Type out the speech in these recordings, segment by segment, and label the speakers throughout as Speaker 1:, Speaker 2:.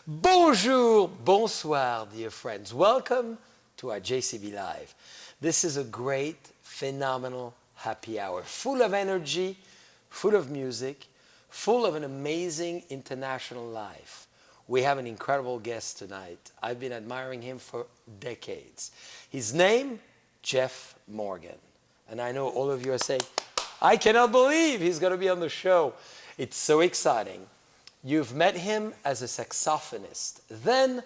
Speaker 1: Bonjour, bonsoir, dear friends. Welcome to our JCB Live. This is a great, phenomenal happy hour, full of energy, full of music, full of an amazing international life. We have an incredible guest tonight. I've been admiring him for decades. His name, Jeff Morgan. And I know all of you are saying, I cannot believe he's going to be on the show. It's so exciting. You've met him as a saxophonist, then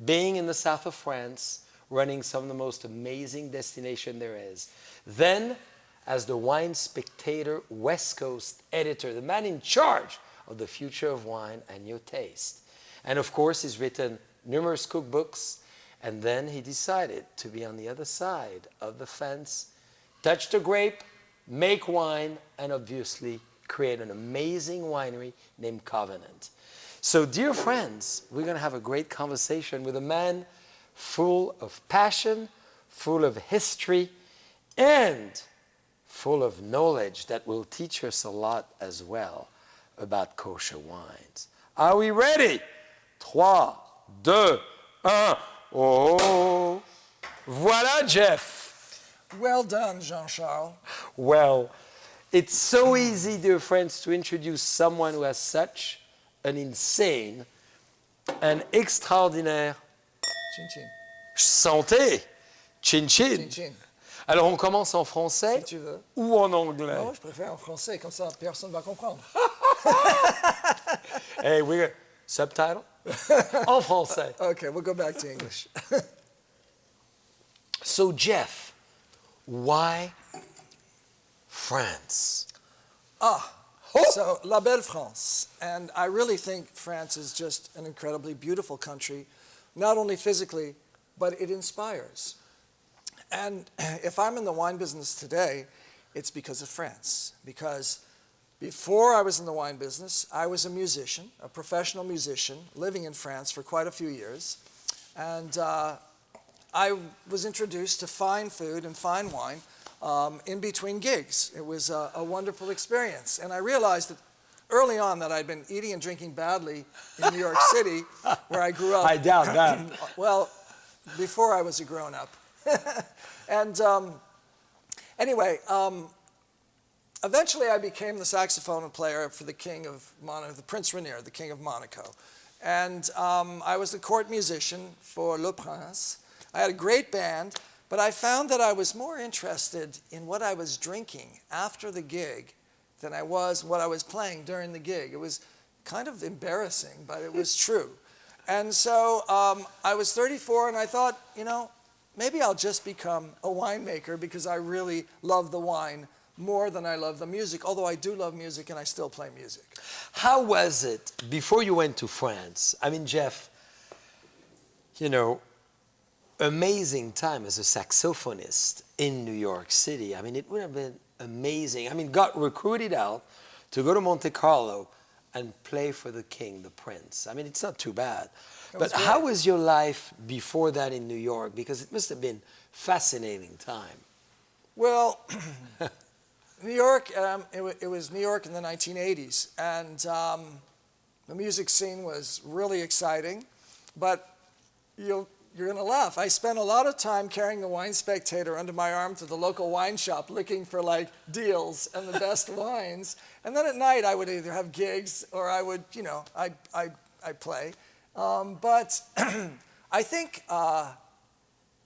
Speaker 1: being in the south of France, running some of the most amazing destinations there is. Then as the Wine Spectator West Coast editor, the man in charge of the future of wine and your taste. And of course, he's written numerous cookbooks, and then he decided to be on the other side of the fence, touch the grape, make wine, and obviously create an amazing winery named Cabernet. So, dear friends, we're going to have a great conversation with a man full of passion, full of history, and full of knowledge that will teach us a lot as well about kosher wines. Are we ready? 3, 2, 1. Oh, voilà, Jeff.
Speaker 2: Well done, Jean-Charles.
Speaker 1: Well, it's so easy, dear friends, to introduce someone who has such an insane and extraordinaire
Speaker 2: Chin-chin.
Speaker 1: santé. Chin-chin.
Speaker 2: Chin-chin.
Speaker 1: Alors, on commence en français
Speaker 2: Si tu veux.
Speaker 1: ou en anglais?
Speaker 2: Non, je préfère en français, comme ça personne ne va comprendre.
Speaker 1: Hey, we're subtitle? En français.
Speaker 2: Okay, we'll go back to English.
Speaker 1: So, Jeff, why France?
Speaker 2: So La Belle France. And I really think France is just an incredibly beautiful country, not only physically, but it inspires. And if I'm in the wine business today, it's because of France. Because before I was in the wine business, I was a musician, a professional musician, living in France for quite a few years. And I was introduced to fine food and fine wine in between gigs. It was a wonderful experience. And I realized that early on that I'd been eating and drinking badly in New York City, where I grew up.
Speaker 1: I doubt that.
Speaker 2: Well, before I was a grown-up. And anyway, eventually I became the saxophone player for the king of Monaco, the Prince Rainier, the king of Monaco. And I was the court musician for Le Prince. I had a great band, but I found that I was more interested in what I was drinking after the gig than I was what I was playing during the gig. It was kind of embarrassing, but it was true. And so I was 34, and I thought, you know, maybe I'll just become a winemaker because I really love the wine more than I love the music, although I do love music and I still play music.
Speaker 1: How was it before you went to France? I mean, Jeff, you know, amazing time as a saxophonist in New York City. I mean, it would have been amazing. I mean, got recruited out to go to Monte Carlo and play for the king, the prince. I mean, it's not too bad. But how was your life before that in New York? Because it must have been fascinating time.
Speaker 2: Well, New York, it was New York in the 1980s, and the music scene was really exciting. But you're going to laugh. I spent a lot of time carrying the Wine Spectator under my arm to the local wine shop looking for like deals and the best wines. And then at night I would either have gigs or I would, you know, I'd play. But I think,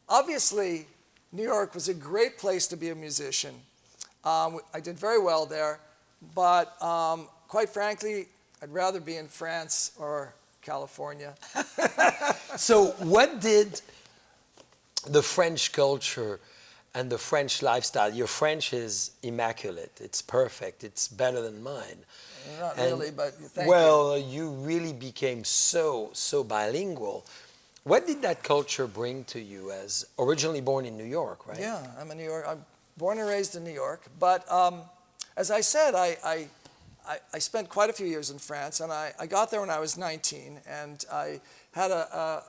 Speaker 2: obviously, New York was a great place to be a musician. I did very well there, but quite frankly, I'd rather be in France or California.
Speaker 1: So what did the French culture and the French lifestyle, your French is immaculate, it's perfect, it's better than mine.
Speaker 2: Not really, but thank you.
Speaker 1: Well, you really became so bilingual. What did that culture bring to you as originally born in New York, right?
Speaker 2: Yeah, I'm born and raised in New York. But as I said, I spent quite a few years in France, and I got there when I was 19, and I had a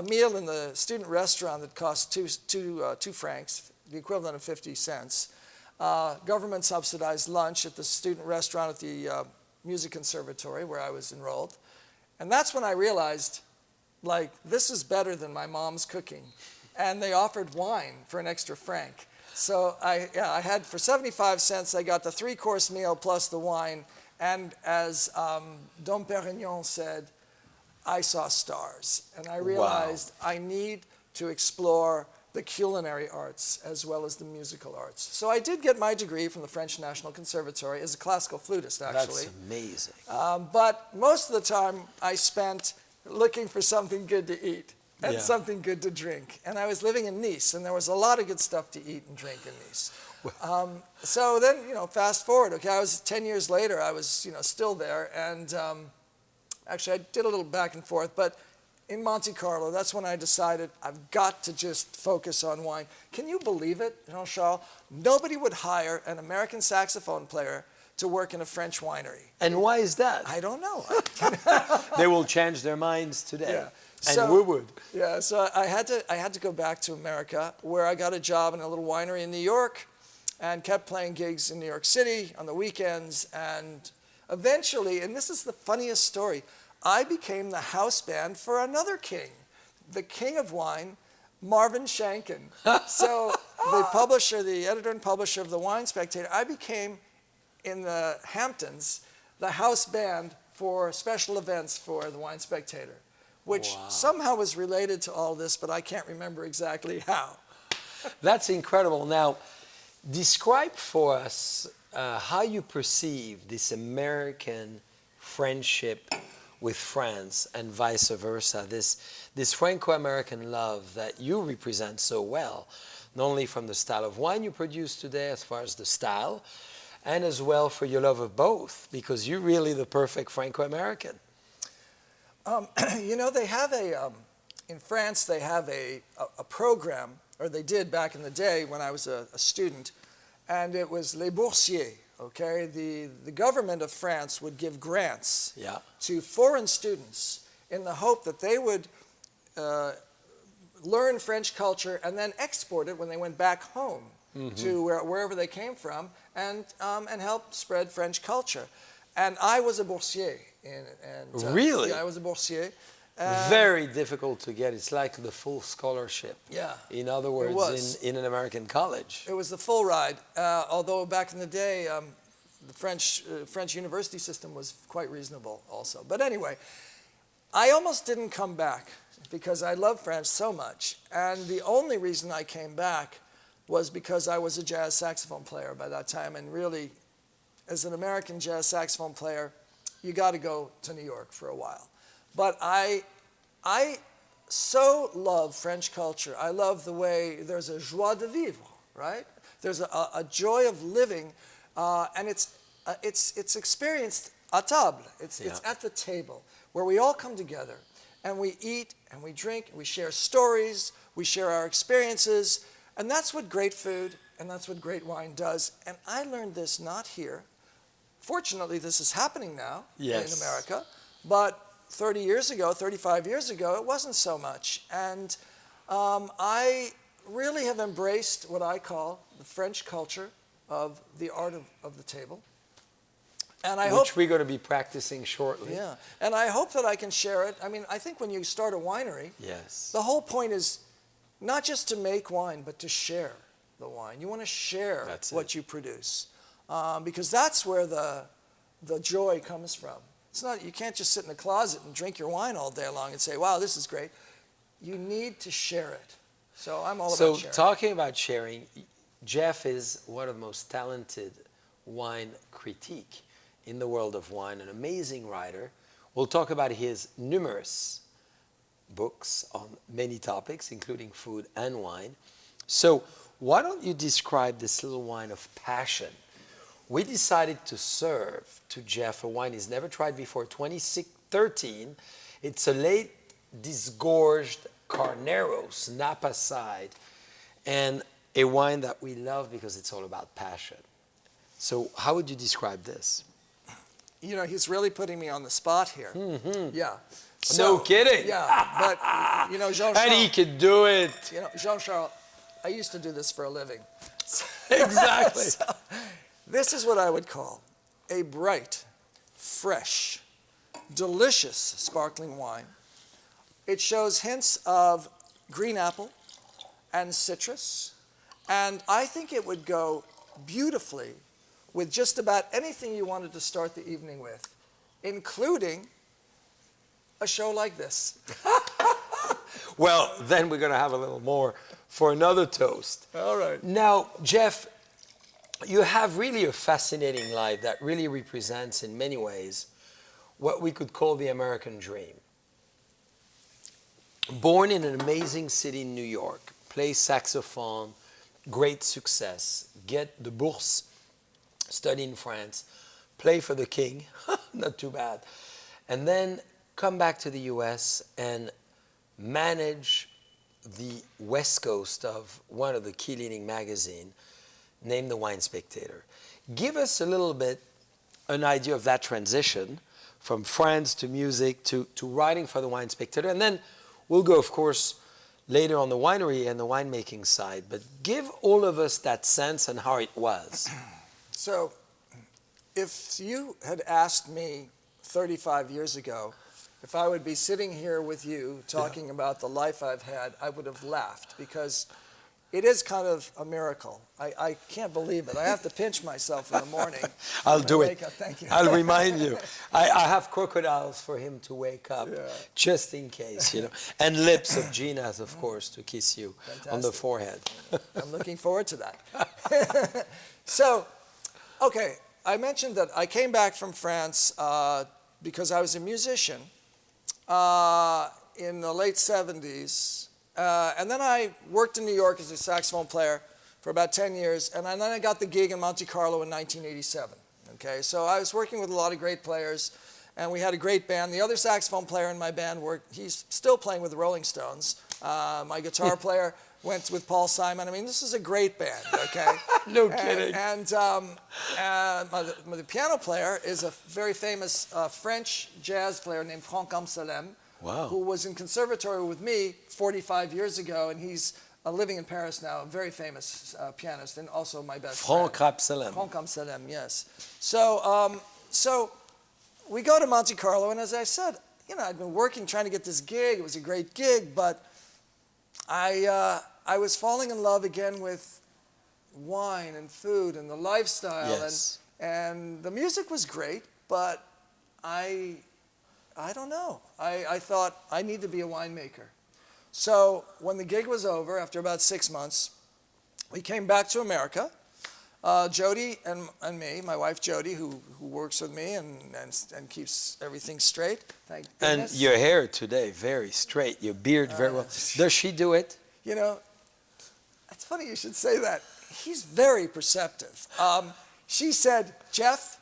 Speaker 2: meal in the student restaurant that cost two francs, the equivalent of 50 cents. Government subsidized lunch at the student restaurant at the Music Conservatory where I was enrolled. And that's when I realized like, this is better than my mom's cooking. And they offered wine for an extra franc. So I had, for 75 cents, I got the 3-course meal plus the wine. And as Dom Perignon said, I saw stars. And I realized I need to explore the culinary arts as well as the musical arts. So I did get my degree from the French National Conservatory as a classical flutist, actually.
Speaker 1: That's amazing.
Speaker 2: But most of the time I spent looking for something good to eat and something good to drink. And I was living in Nice, and there was a lot of good stuff to eat and drink in Nice. So then, fast forward. Okay, I was 10 years later, I was, still there. And actually, I did a little back and forth. But in Monte Carlo, that's when I decided I've got to just focus on wine. Can you believe it, Jean-Charles? Nobody would hire an American saxophone player to work in a French winery.
Speaker 1: And why is that?
Speaker 2: I don't know.
Speaker 1: They will change their minds today.
Speaker 2: Yeah.
Speaker 1: And
Speaker 2: So-
Speaker 1: we would.
Speaker 2: Yeah, so I had to go back to America, where I got a job in a little winery in New York and kept playing gigs in New York City on the weekends. And eventually, and this is the funniest story, I became the house band for another king, the king of wine, Marvin Shankin. So the publisher, the editor and publisher of the Wine Spectator, I became, in the Hamptons, the house band for special events for the Wine Spectator, which somehow was related to all this, but I can't remember exactly how.
Speaker 1: That's incredible. Now, describe for us how you perceive this American friendship with France and vice versa, this Franco-American love that you represent so well, not only from the style of wine you produce today as far as the style, and as well for your love of both, because you're really the perfect Franco-American.
Speaker 2: They have in France, they have a program, or they did back in the day when I was a student, and it was Les Boursiers, okay? The government of France would give grants to foreign students in the hope that they would learn French culture and then export it when they went back home to wherever they came from, and help spread French culture. And I was a boursier.
Speaker 1: Really?
Speaker 2: Yeah, I was a boursier.
Speaker 1: Very difficult to get. It's like the full scholarship.
Speaker 2: Yeah.
Speaker 1: In other words, in an American college.
Speaker 2: It was the full ride. Although back in the day, the French university system was quite reasonable also. But anyway, I almost didn't come back because I love French so much. And the only reason I came back was because I was a jazz saxophone player by that time. And really, as an American jazz saxophone player, you got to go to New York for a while. But I so love French culture. I love the way there's a joie de vivre, right? There's a joy of living, and it's experienced à table. It's at the table where we all come together and we eat and we drink and we share stories, we share our experiences, and that's what great food and that's what great wine does. And I learned this not here. Fortunately, this is happening now in America, but 30 years ago, 35 years ago, it wasn't so much. And I really have embraced what I call the French culture of the art of the table. And I hope
Speaker 1: we're going to be practicing shortly.
Speaker 2: Yeah, and I hope that I can share it. I mean, I think when you start a winery, the whole point is not just to make wine, but to share the wine. You want to share what you produce, because that's where the joy comes from. It's not, you can't just sit in a closet and drink your wine all day long and say, wow, this is great. You need to share it. So I'm all about sharing.
Speaker 1: So talking about sharing, Jeff is one of the most talented wine critique in the world of wine, an amazing writer. We'll talk about his numerous books on many topics, including food and wine. So why don't you describe this little wine of passion? We decided to serve to Jeff a wine he's never tried before, 2013. It's a late disgorged Carneros, Napa side, and a wine that we love because it's all about passion. So how would you describe this?
Speaker 2: You know, he's really putting me on the spot here. Yeah.
Speaker 1: No kidding.
Speaker 2: Yeah, but, you know, Jean-Charles.
Speaker 1: And he could do it.
Speaker 2: You know, Jean-Charles, I used to do this for a living.
Speaker 1: Exactly.
Speaker 2: So, this is what I would call a bright, fresh, delicious sparkling wine. It shows hints of green apple and citrus. And I think it would go beautifully with just about anything you wanted to start the evening with, including a show like this.
Speaker 1: Well, then we're going to have a little more for another toast.
Speaker 2: All right.
Speaker 1: Now, Jeff, you have really a fascinating life that really represents, in many ways, what we could call the American dream. Born in an amazing city in New York, play saxophone, great success, get the bourse, study in France, play for the king, not too bad, and then come back to the US and manage the West Coast of one of the key leading magazines named The Wine Spectator. Give us a little bit an idea of that transition from France to music to writing for The Wine Spectator, and then we'll go, of course, later on the winery and the winemaking side, but give all of us that sense and how it was.
Speaker 2: So, if you had asked me 35 years ago if I would be sitting here with you talking about the life I've had, I would have laughed, because it is kind of a miracle. I can't believe it. I have to pinch myself in the morning.
Speaker 1: I'll do it.
Speaker 2: Thank you.
Speaker 1: I'll remind you. I have crocodiles for him to wake up, just in case, you know. And lips of Gina's, of course, to kiss you on the forehead.
Speaker 2: I'm looking forward to that. So, okay, I mentioned that I came back from France because I was a musician in the late 70s. And then I worked in New York as a saxophone player for about 10 years, and then I got the gig in Monte Carlo in 1987. Okay, so I was working with a lot of great players, and we had a great band. The other saxophone player in my band he's still playing with the Rolling Stones. My guitar player went with Paul Simon. I mean, this is a great band, okay?
Speaker 1: No kidding.
Speaker 2: And the piano player is a very famous French jazz player named Franck Amsalem.
Speaker 1: Wow.
Speaker 2: Who was in conservatory with me 45 years ago, and he's living in Paris now, a very famous pianist, and also my best
Speaker 1: Franck
Speaker 2: friend.
Speaker 1: Amsalem.
Speaker 2: Franck Amsalem, yes. So, so we go to Monte Carlo, and as I said, you know, I'd been working, trying to get this gig. It was a great gig, but I was falling in love again with wine and food and the lifestyle.
Speaker 1: Yes.
Speaker 2: And the music was great, but I don't know. I thought I need to be a winemaker. So when the gig was over, after about 6 months, we came back to America. Jody and me, my wife Jody, who works with me and keeps everything straight. Thank goodness.
Speaker 1: And your hair today, very straight. Your beard, very well. Does she do it?
Speaker 2: You know, it's funny you should say that. He's very perceptive. She said, Jeff,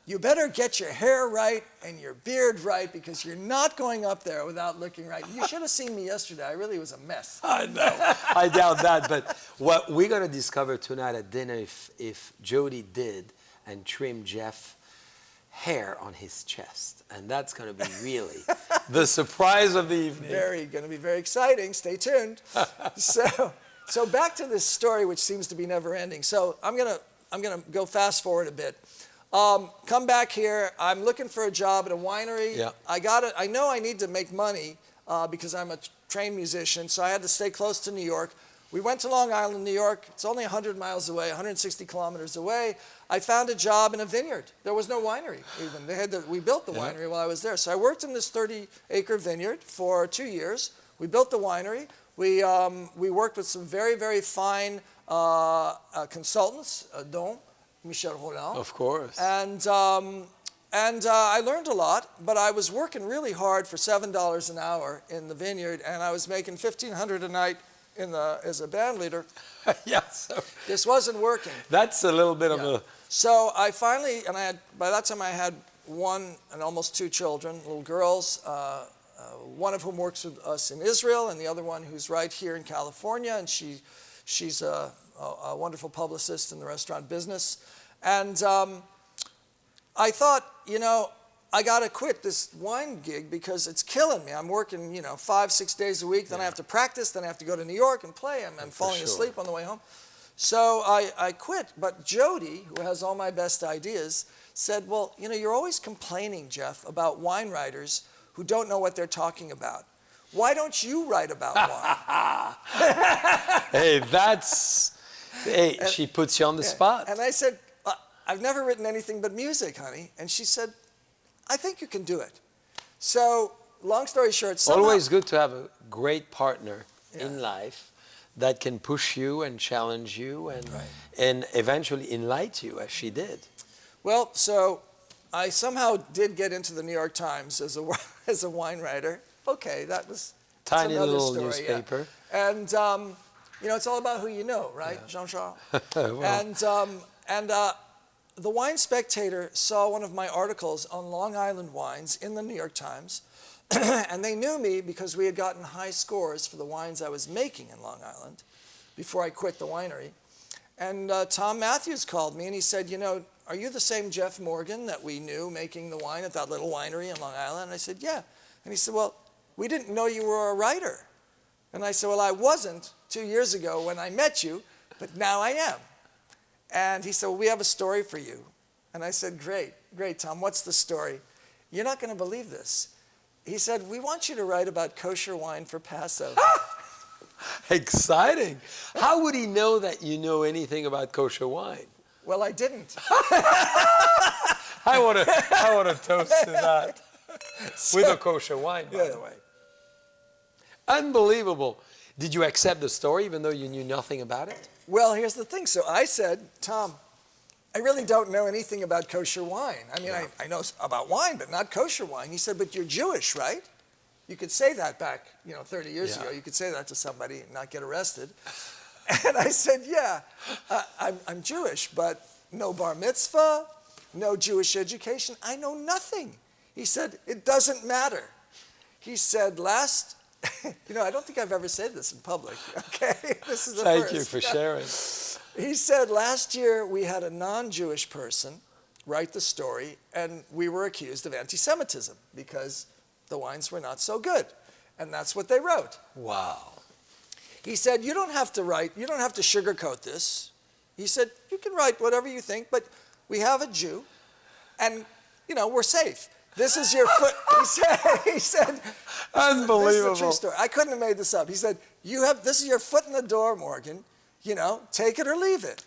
Speaker 2: you better get your hair right and your beard right, because you're not going up there without looking right. You should have seen me yesterday. I really was a mess.
Speaker 1: I know. I doubt that. But what we're going to discover tonight at dinner, if Jody did and trimmed Jeff's hair on his chest. And that's going to be really the surprise of the evening.
Speaker 2: Going to be very exciting. Stay tuned. So back to this story, which seems to be never ending. So I'm gonna go fast forward a bit. Come back here. I'm looking for a job at a winery.
Speaker 1: Yeah.
Speaker 2: I know I need to make money because I'm a trained musician, so I had to stay close to New York. We went to Long Island, New York. It's only 100 miles away, 160 kilometers away. I found a job in a vineyard. There was no winery even. We built the winery while I was there. So I worked in this 30-acre vineyard for 2 years. We built the winery. We worked with some very, very fine consultants, dont Michel Roland.
Speaker 1: Of course.
Speaker 2: And I learned a lot, but I was working really hard for $7 an hour in the vineyard, and I was making $1,500 a night as a band leader.
Speaker 1: Yeah, so
Speaker 2: this wasn't working.
Speaker 1: That's a little bit of a...
Speaker 2: So I finally, by that time I had 1 and almost 2 children, little girls, one of whom works with us in Israel, and the other one who's right here in California, and she's a wonderful publicist in the restaurant business. And I thought, you know, I got to quit this wine gig because it's killing me. I'm working, 5-6 days a week. Then I have to practice. Then I have to go to New York and play. I'm falling asleep on the way home. So I quit. But Jody, who has all my best ideas, said, well, you're always complaining, Jeff, about wine writers who don't know what they're talking about. why don't you write about wine?
Speaker 1: Hey, she puts you on the spot.
Speaker 2: And I said, I've never written anything but music, honey. And she said, I think you can do it. So, long story short, somehow,
Speaker 1: Always good to have a great partner in life that can push you and challenge you and eventually enlighten you, as she did.
Speaker 2: Well, so I somehow did get into the New York Times as a wine writer. Okay, that's
Speaker 1: Tiny
Speaker 2: another
Speaker 1: little
Speaker 2: story,
Speaker 1: newspaper.
Speaker 2: Yeah. And, it's all about who you know, right, Jean-Charles?
Speaker 1: Well.
Speaker 2: And the Wine Spectator saw one of my articles on Long Island wines in the New York Times, and they knew me because we had gotten high scores for the wines I was making in Long Island before I quit the winery. And Tom Matthews called me and he said, are you the same Jeff Morgan that we knew making the wine at that little winery in Long Island? And I said, yeah. And he said, well, we didn't know you were a writer. And I said, well, I wasn't 2 years ago when I met you, but now I am. And he said, well, we have a story for you. And I said, great, Tom, what's the story? You're not going to believe this. He said, we want you to write about kosher wine for Passover.
Speaker 1: Exciting. How would he know that you know anything about kosher wine?
Speaker 2: Well, I didn't.
Speaker 1: I want to toast to that. With a kosher wine, by the way. Unbelievable. Did you accept the story even though you knew nothing about it?
Speaker 2: Well, here's the thing. So I said, Tom, I really don't know anything about kosher wine. I mean, I know about wine, but not kosher wine. He said, but you're Jewish, right? You could say that back, 30 years ago. You could say that to somebody and not get arrested. And I said, yeah, I'm Jewish, but no bar mitzvah, no Jewish education. I know nothing. He said, it doesn't matter. He said, I don't think I've ever said this in public, okay? This is the first.
Speaker 1: Thank you for sharing.
Speaker 2: He said, last year we had a non-Jewish person write the story, and we were accused of anti-Semitism because the wines were not so good. And that's what they wrote.
Speaker 1: Wow.
Speaker 2: He said, you don't have to sugarcoat this. He said, you can write whatever you think, but we have a Jew, and, we're safe. This is your foot. He said,
Speaker 1: unbelievable.
Speaker 2: This is a true story. I couldn't have made this up. He said, this is your foot in the door, Morgan. Take it or leave it.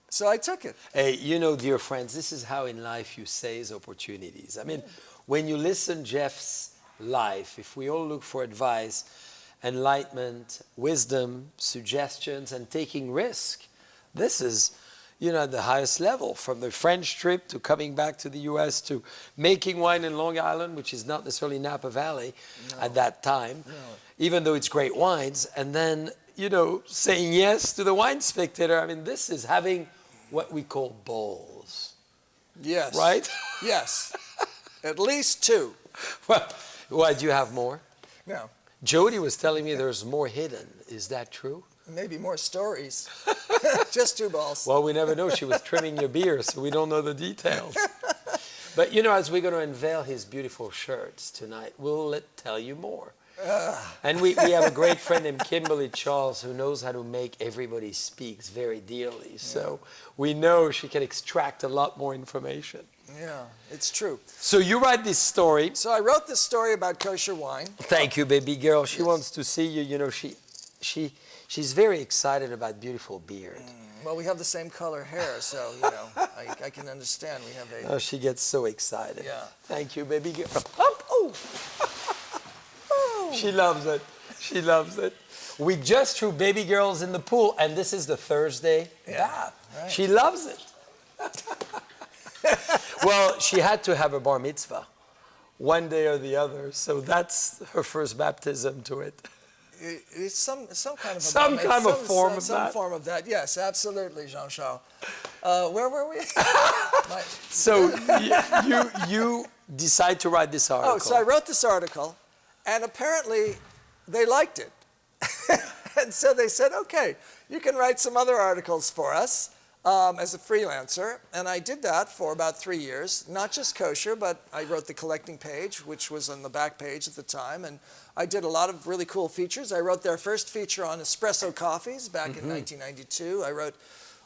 Speaker 2: So I took it.
Speaker 1: Hey, dear friends, this is how in life you seize opportunities. I mean, when you listen Jeff's life, if we all look for advice, enlightenment, wisdom, suggestions, and taking risk, this is, at the highest level, from the French trip to coming back to the U.S. to making wine in Long Island, which is not necessarily Napa Valley at that time, even though it's great wines, and then, saying yes to the Wine Spectator. I mean, this is having what we call balls.
Speaker 2: Yes.
Speaker 1: Right?
Speaker 2: Yes. At least 2.
Speaker 1: Well, why, do you have more?
Speaker 2: No.
Speaker 1: Jody was telling me there's more hidden. Is that true?
Speaker 2: Maybe more stories. Just 2 balls.
Speaker 1: Well, we never know. She was trimming your beer, so we don't know the details. But, as we're going to unveil his beautiful shirts tonight, we'll tell you more. And we have a great friend named Kimberly Charles who knows how to make everybody speaks very dearly. So we know she can extract a lot more information.
Speaker 2: Yeah, it's true.
Speaker 1: So you write this story.
Speaker 2: So I wrote this story about kosher wine.
Speaker 1: Thank you, baby girl. She wants to see you. She's very excited about beautiful beard.
Speaker 2: Well, we have the same color hair, so, I can understand. We have a...
Speaker 1: Oh, she gets so excited.
Speaker 2: Yeah.
Speaker 1: Thank you, baby girl. Oh. She loves it. She loves it. We just threw baby girls in the pool, and this is the Thursday bath. Right. She loves it. Well, she had to have a bar mitzvah one day or the other, so that's her first baptism to it.
Speaker 2: It's some kind of
Speaker 1: some form
Speaker 2: of that. Yes, absolutely, Jean-Charles. Where were we?
Speaker 1: So you decide to write this article.
Speaker 2: Oh, so I wrote this article, and apparently they liked it. And so they said, okay, you can write some other articles for us as a freelancer. And I did that for about 3 years, not just kosher, but I wrote the collecting page, which was on the back page at the time. And I did a lot of really cool features. I wrote their first feature on espresso coffees back in 1992. I wrote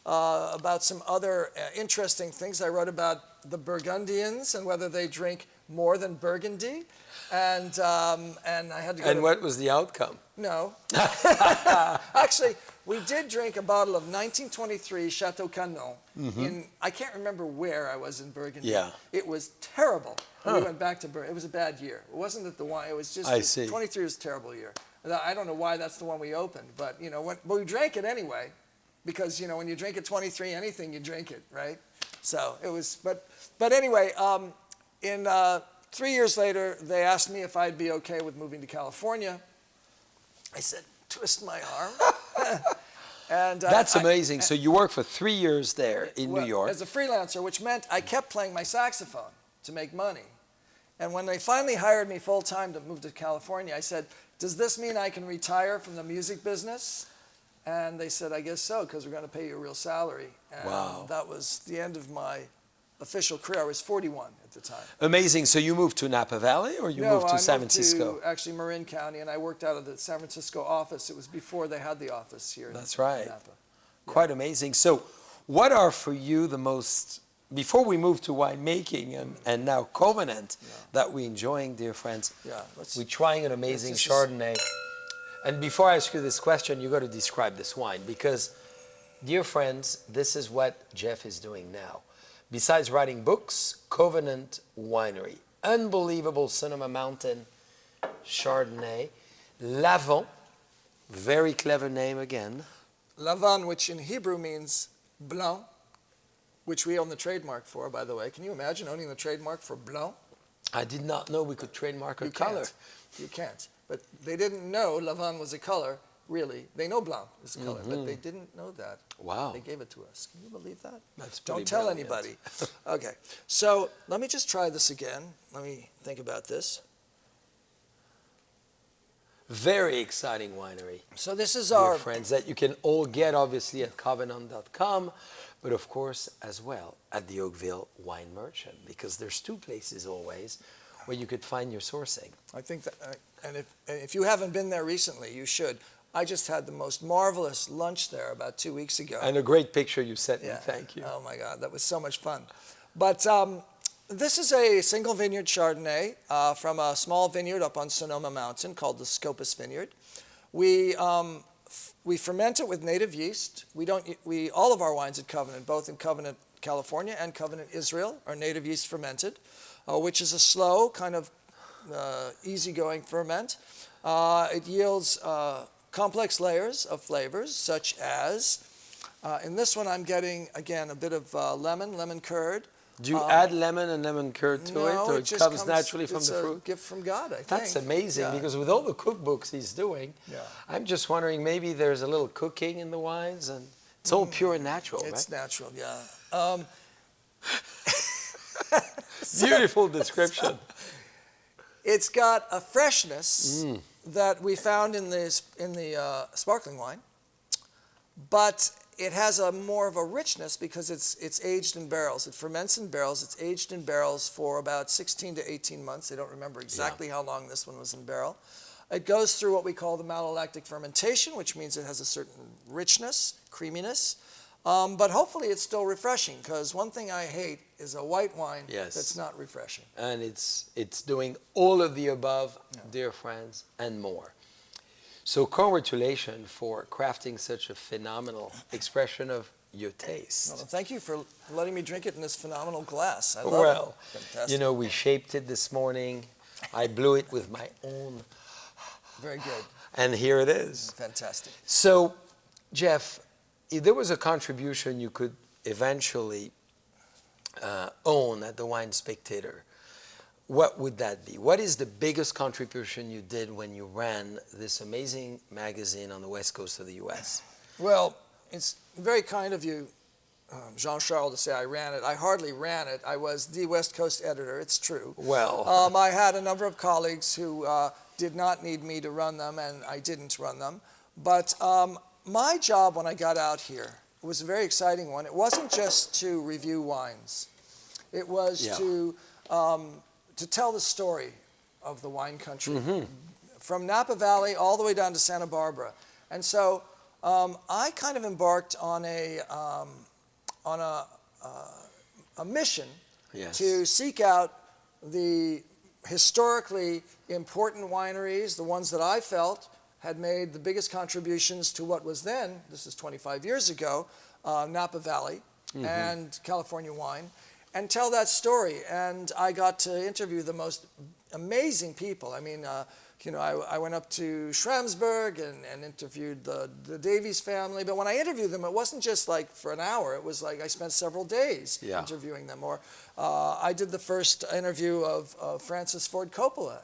Speaker 2: about some other interesting things. I wrote about the Burgundians and whether they drink more than Burgundy, and I had to go.
Speaker 1: And what was the outcome?
Speaker 2: No. Actually, we did drink a bottle of 1923 Chateau Canon in, I can't remember where I was in Burgundy.
Speaker 1: Yeah.
Speaker 2: It was terrible. We went back to Burgundy. It was a bad year. It wasn't that the wine, it was just,
Speaker 1: I see.
Speaker 2: 23 was a terrible year. I don't know why that's the one we opened, but but we drank it anyway, because when you drink at 23, anything you drink it, right? So it was, but anyway, 3 years later, they asked me if I'd be okay with moving to California. I said, twist my arm. And
Speaker 1: That's amazing. So you worked for 3 years there in New York.
Speaker 2: As a freelancer, which meant I kept playing my saxophone to make money. And when they finally hired me full-time to move to California, I said, does this mean I can retire from the music business? And they said, I guess so, because we're going to pay you a real salary. And
Speaker 1: Wow.
Speaker 2: that was the end of my official career. I was 41 at the time.
Speaker 1: Amazing. So you moved to Napa Valley, or you moved to San Francisco?
Speaker 2: No, I moved to actually Marin County, and I worked out of the San Francisco office. It was before they had the office here.
Speaker 1: That's
Speaker 2: in
Speaker 1: right.
Speaker 2: Napa.
Speaker 1: Quite amazing. So what are for you the most, before we move to winemaking and now Covenant that we're enjoying, dear friends, we're trying an amazing Chardonnay. And before I ask you this question, you got to describe this wine, because, dear friends, this is what Jeff is doing now. Besides writing books, Covenant Winery, unbelievable Sonoma Mountain Chardonnay, Lavant, very clever name again.
Speaker 2: Lavant, which in Hebrew means blanc, which we own the trademark for, by the way. Can you imagine owning the trademark for blanc?
Speaker 1: I did not know we could trademark a
Speaker 2: You
Speaker 1: color.
Speaker 2: can't. You can't. But they didn't know Lavant was a color, really. They know blanc is a color, but they didn't know that.
Speaker 1: Wow.
Speaker 2: They gave it to us. Can you believe that?
Speaker 1: That's pretty
Speaker 2: Don't tell
Speaker 1: brilliant.
Speaker 2: anybody. Okay. So let me just try this again. Let me think about this.
Speaker 1: Very exciting winery.
Speaker 2: So this is
Speaker 1: Dear
Speaker 2: our
Speaker 1: friends, that you can all get obviously at covenant.com, but of course as well at the Oakville Wine Merchant, because there's two places always where you could find your sourcing.
Speaker 2: I think that, and if you haven't been there recently, you should. I just had the most marvelous lunch there about 2 weeks ago.
Speaker 1: And a great picture you sent me,
Speaker 2: Yeah.
Speaker 1: thank you.
Speaker 2: Oh my God, that was so much fun. But this is a single vineyard Chardonnay from a small vineyard up on Sonoma Mountain called the Scopus Vineyard. We ferment it with native yeast. All of our wines at Covenant, both in Covenant California and Covenant Israel, are native yeast fermented, which is a slow kind of easygoing ferment. It yields complex layers of flavors, such as, in this one I'm getting, again, a bit of lemon curd.
Speaker 1: Do you add lemon and lemon curd to it, or it
Speaker 2: just
Speaker 1: comes naturally from the fruit?
Speaker 2: It's a gift from God, I think.
Speaker 1: That's amazing, because with all the cookbooks he's doing, I'm just wondering, maybe there's a little cooking in the wines, and it's all pure and natural,
Speaker 2: It's
Speaker 1: right?
Speaker 2: natural, yeah.
Speaker 1: Beautiful description.
Speaker 2: It's got a freshness that we found in the sparkling wine, but it has more of a richness because it's aged in barrels. It ferments in barrels. It's aged in barrels for about 16 to 18 months. I don't remember exactly how long this one was in barrel. It goes through what we call the malolactic fermentation, which means it has a certain richness, creaminess. But hopefully it's still refreshing, because one thing I hate is a white wine that's not refreshing.
Speaker 1: And it's doing all of the above, dear friends, and more. So congratulations for crafting such a phenomenal expression of your taste.
Speaker 2: Well, thank you for letting me drink it in this phenomenal glass. I love it. Fantastic.
Speaker 1: You know, we shaped it this morning. I blew it with my own.
Speaker 2: Very good.
Speaker 1: And here it is.
Speaker 2: Fantastic.
Speaker 1: So, Jeff, if there was a contribution you could eventually own at the Wine Spectator, what would that be? What is the biggest contribution you did when you ran this amazing magazine on the west coast of the U.S.?
Speaker 2: Well, it's very kind of you, Jean-Charles, to say I ran it. I hardly ran it. I was the West Coast editor, it's true.
Speaker 1: Well.
Speaker 2: I had a number of colleagues who did not need me to run them, and I didn't run them. But my job when I got out here was a very exciting one. It wasn't just to review wines. It was to tell the story of the wine country, from Napa Valley all the way down to Santa Barbara. And so I kind of embarked on a mission to seek out the historically important wineries, the ones that I felt had made the biggest contributions to what was then, this is 25 years ago, Napa Valley and California wine, and tell that story. And I got to interview the most amazing people. I mean, I went up to Schramsberg and interviewed the Davies family. But when I interviewed them, it wasn't just like for an hour. It was like I spent several days interviewing them. Or I did the first interview of Francis Ford Coppola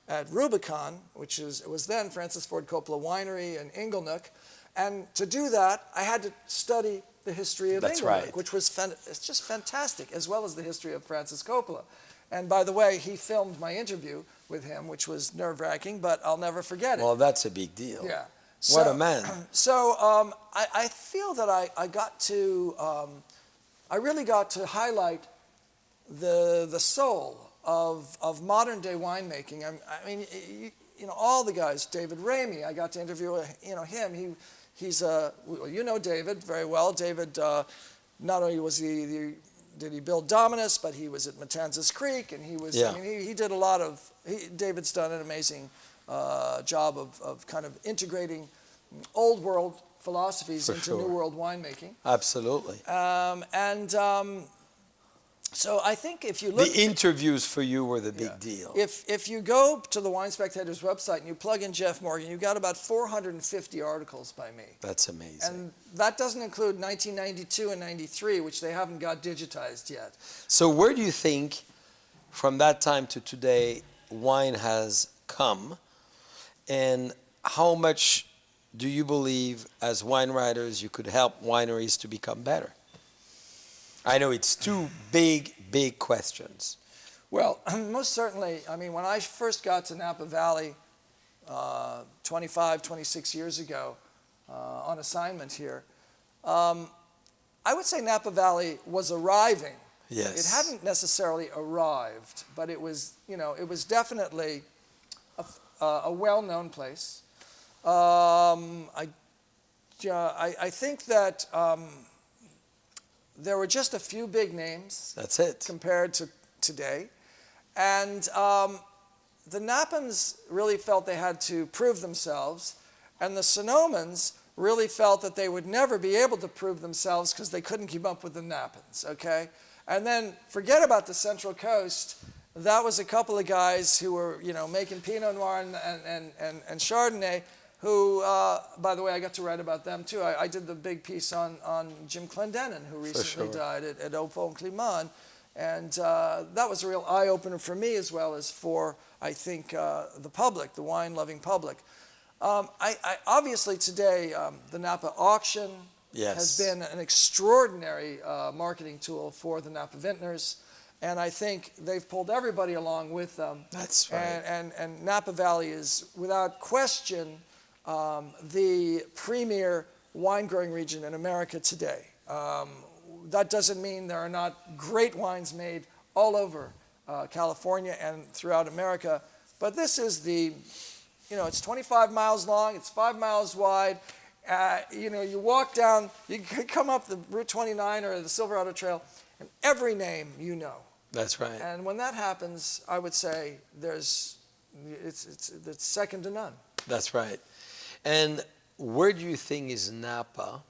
Speaker 2: at Rubicon, it was then Francis Ford Coppola Winery in Inglenook. And to do that, I had to study the history of Inglenook, which was it's just fantastic, as well as the history of Francis Coppola. And by the way, he filmed my interview with him, which was nerve-wracking, but I'll never forget it.
Speaker 1: Well, that's a big deal.
Speaker 2: Yeah.
Speaker 1: What a man.
Speaker 2: So I feel that I really got to highlight the soul of modern-day winemaking. I mean, all the guys, David Ramey, I got to interview him. He's David very well. David, not only did he build Dominus, but he was at Matanzas Creek, and he was, he did a lot of, David's done an amazing job of kind of integrating old world philosophies into new world winemaking.
Speaker 1: Absolutely.
Speaker 2: So I think if you look...
Speaker 1: The interviews for you were the big deal.
Speaker 2: If you go to the Wine Spectator's website and you plug in Jeff Morgan, you've got about 450 articles by me.
Speaker 1: That's amazing.
Speaker 2: And that doesn't include 1992 and 93, which they haven't got digitized yet.
Speaker 1: So where do you think, from that time to today, wine has come? And how much do you believe, as wine writers, you could help wineries to become better? I know it's two big, big questions.
Speaker 2: Well, most certainly. I mean, when I first got to Napa Valley 25, 26 years ago on assignment here, I would say Napa Valley was arriving.
Speaker 1: Yes.
Speaker 2: It hadn't necessarily arrived, but it was, it was definitely a well-known place. I think that there were just a few big names.
Speaker 1: That's it.
Speaker 2: Compared to today. And the Napans really felt they had to prove themselves, and the Sonomans really felt that they would never be able to prove themselves because they couldn't keep up with the Napans, okay? And then forget about the Central Coast. That was a couple of guys who were, making Pinot Noir and Chardonnay, who, by the way, I got to write about them too. I did the big piece on Jim Clendenin, who recently died at Au Pont Clément. And that was a real eye-opener for me, as well as for, I think, the public, the wine-loving public. Obviously, today, the Napa auction has been an extraordinary marketing tool for the Napa vintners. And I think they've pulled everybody along with them.
Speaker 1: That's right.
Speaker 2: And Napa Valley is, without question, the premier wine-growing region in America today. That doesn't mean there are not great wines made all over California and throughout America, but this is it's 25 miles long, it's 5 miles wide. You walk down, you come up the Route 29 or the Silverado Trail, and every name you know.
Speaker 1: That's right.
Speaker 2: And when that happens, I would say it's second to none.
Speaker 1: That's right. And where do you think is Napa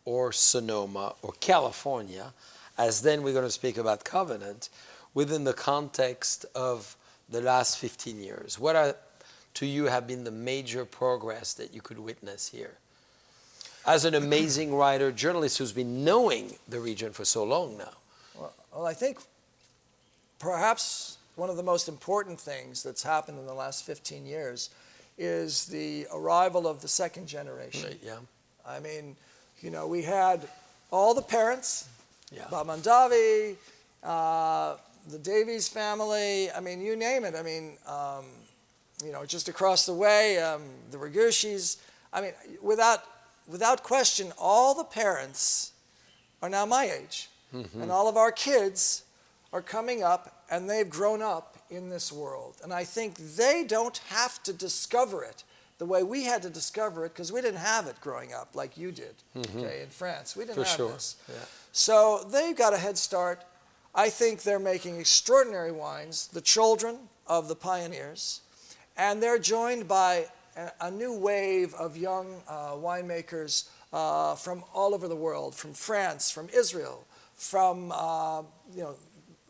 Speaker 1: or Sonoma or California, as then we're going to speak about Covenant, within the context of the last 15 years? What to you have been the major progress that you could witness here? As an amazing writer, journalist who's been knowing the region for so long now.
Speaker 2: Well, I think perhaps one of the most important things that's happened in the last 15 years is the arrival of the second generation.
Speaker 1: Right, yeah.
Speaker 2: I mean, we had all the parents, Bob Mondavi, the Davies family, I mean, you name it. I mean, just across the way, the Ragushis. I mean, without question, all the parents are now my age. Mm-hmm. And all of our kids are coming up, and they've grown up in this world. And I think they don't have to discover it the way we had to discover it, because we didn't have it growing up like you did, okay, in France. We didn't have this. Yeah. So they've got a head start. I think they're making extraordinary wines, the children of the pioneers, and they're joined by a new wave of young winemakers from all over the world, from France, from Israel, from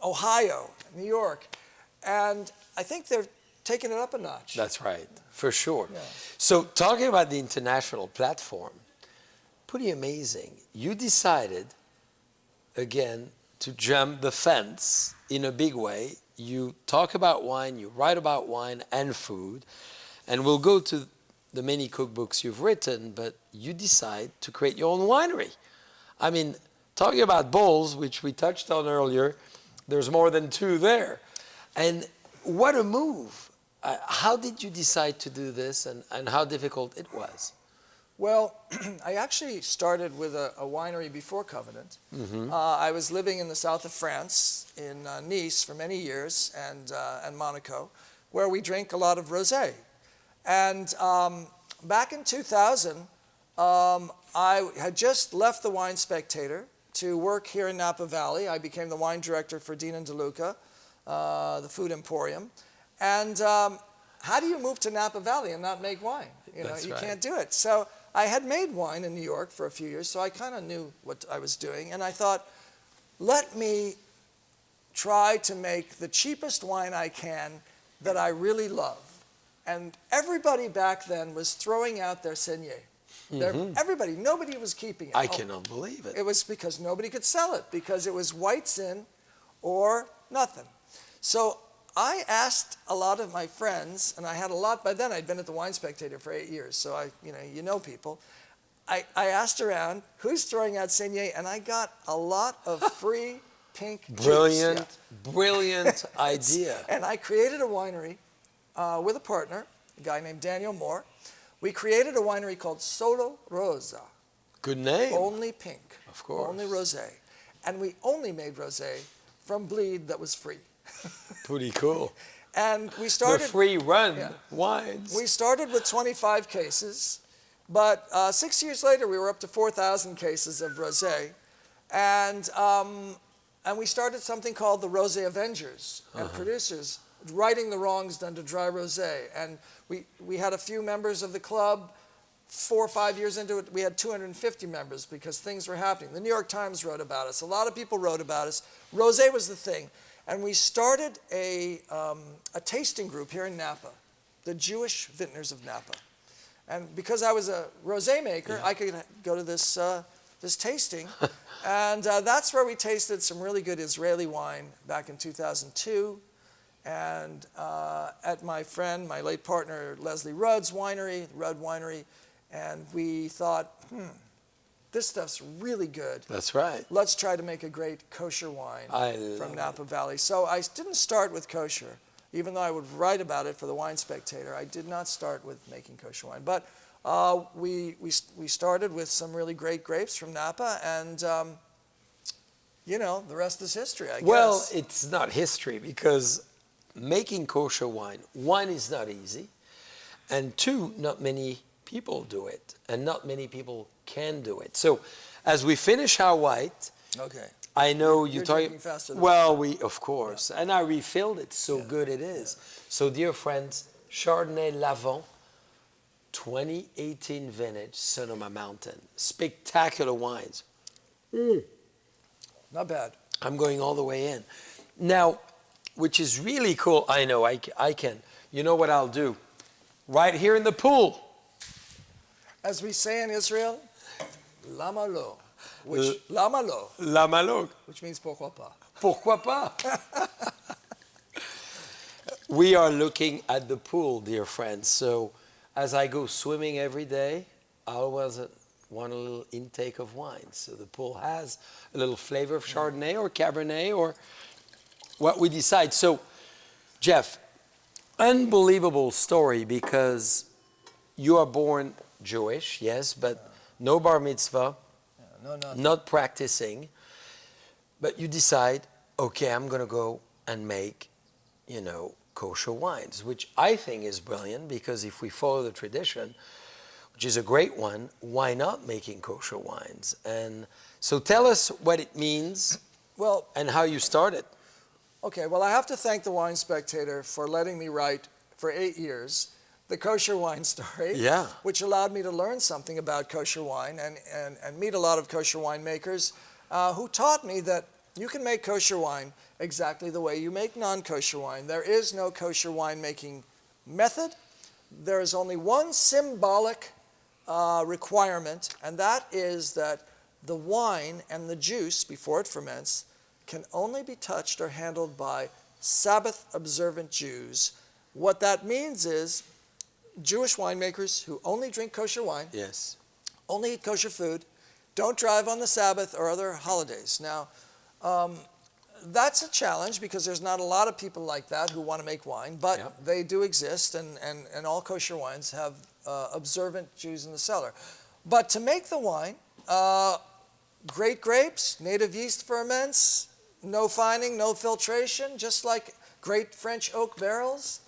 Speaker 2: Ohio, New York, and I think they're taking it up a notch.
Speaker 1: That's right, for sure.
Speaker 2: Yeah.
Speaker 1: So talking about the international platform, pretty amazing. You decided, again, to jump the fence in a big way. You talk about wine, you write about wine and food, and we'll go to the many cookbooks you've written, but you decide to create your own winery. I mean, talking about bowls, which we touched on earlier, there's more than 2 there. And what a move. How did you decide to do this, and how difficult it was?
Speaker 2: Well, I actually started with a winery before Covenant. I was living in the south of France, in Nice, for many years, and Monaco, where we drink a lot of rosé. And back in 2000, I had just left the Wine Spectator to work here in Napa Valley. I became the wine director for Dean and DeLuca, the food emporium. And how do you move to Napa Valley and not make wine? You can't do it. So I had made wine in New York for a few years, so I kind of knew what I was doing. And I thought, let me try to make the cheapest wine I can that I really love. And everybody back then was throwing out their Saignée. Everybody, nobody was keeping it.
Speaker 1: I cannot believe it.
Speaker 2: It was because nobody could sell it, because it was whites in or nothing. So I asked a lot of my friends, and I had a lot, by then I'd been at the Wine Spectator for 8 years, so you know people. I asked around, who's throwing out Saignée, and I got a lot of free pink
Speaker 1: Brilliant,
Speaker 2: juice. Yeah.
Speaker 1: brilliant idea.
Speaker 2: And I created a winery with a partner, a guy named Daniel Moore. We created a winery called Solo Rosa.
Speaker 1: Good name.
Speaker 2: Only pink.
Speaker 1: Of course.
Speaker 2: Only rosé. And we only made rosé from bleed that was free.
Speaker 1: Pretty cool.
Speaker 2: And we started...
Speaker 1: The free run wines.
Speaker 2: We started with 25 cases, but 6 years later we were up to 4,000 cases of rosé. And we started something called the Rosé Avengers, and producers righting the wrongs done to dry rosé. And we had a few members of the club. 4 or 5 years into it, we had 250 members because things were happening. The New York Times wrote about us. A lot of people wrote about us. Rosé was the thing. And we started a tasting group here in Napa, the Jewish Vintners of Napa. And because I was a rosé maker, I could go to this tasting. And that's where we tasted some really good Israeli wine back in 2002. And at my friend, my late partner, Leslie Rudd's winery, Rudd Winery. And we thought, this stuff's really good.
Speaker 1: That's right.
Speaker 2: Let's try to make a great kosher wine from Napa Valley. So I didn't start with kosher, even though I would write about it for the Wine Spectator. I did not start with making kosher wine. But we started with some really great grapes from Napa, and the rest is history, I guess.
Speaker 1: Well, it's not history, because making kosher wine, one, is not easy, and two, not many people do it, and not many people can do it. So, as we finish our white, I know you're talking
Speaker 2: faster than
Speaker 1: well, of course, and I refilled it. So good it is. So, dear friends, Chardonnay Lavant, 2018 vintage, Sonoma Mountain, spectacular wines.
Speaker 2: Not bad.
Speaker 1: I'm going all the way in now, which is really cool. I know I can. You know what I'll do? Right here in the pool.
Speaker 2: As we say in Israel, lama lo, lama lo, which means pourquoi pas.
Speaker 1: Pourquoi pas? We are looking at the pool, dear friends. So, as I go swimming every day, I always want a little intake of wine. So the pool has a little flavor of Chardonnay or Cabernet or what we decide. So, Jeff, unbelievable story, because you are born Jewish, yes, but no bar mitzvah, not practicing. But you decide, okay, I'm going to go and make, kosher wines, which I think is brilliant, because if we follow the tradition, which is a great one, why not making kosher wines? And so tell us what it means
Speaker 2: Well,
Speaker 1: and how you started.
Speaker 2: okay, well, I have to thank the Wine Spectator for letting me write for 8 years the kosher wine story,
Speaker 1: Yeah.
Speaker 2: which allowed me to learn something about kosher wine and meet a lot of kosher winemakers who taught me that you can make kosher wine exactly the way you make non-kosher wine. There is no kosher winemaking method. There is only one symbolic requirement, and that is that the wine and the juice, before it ferments, can only be touched or handled by Sabbath-observant Jews. What that means is Jewish winemakers who only drink kosher wine,
Speaker 1: Yes.
Speaker 2: only eat kosher food, don't drive on the Sabbath or other holidays. Now, that's a challenge because there's not a lot of people like that who want to make wine, but
Speaker 1: Yep.
Speaker 2: they do exist, and all kosher wines have observant Jews in the cellar. But to make the wine, great grapes, native yeast ferments, no fining, no filtration, just like great French oak barrels.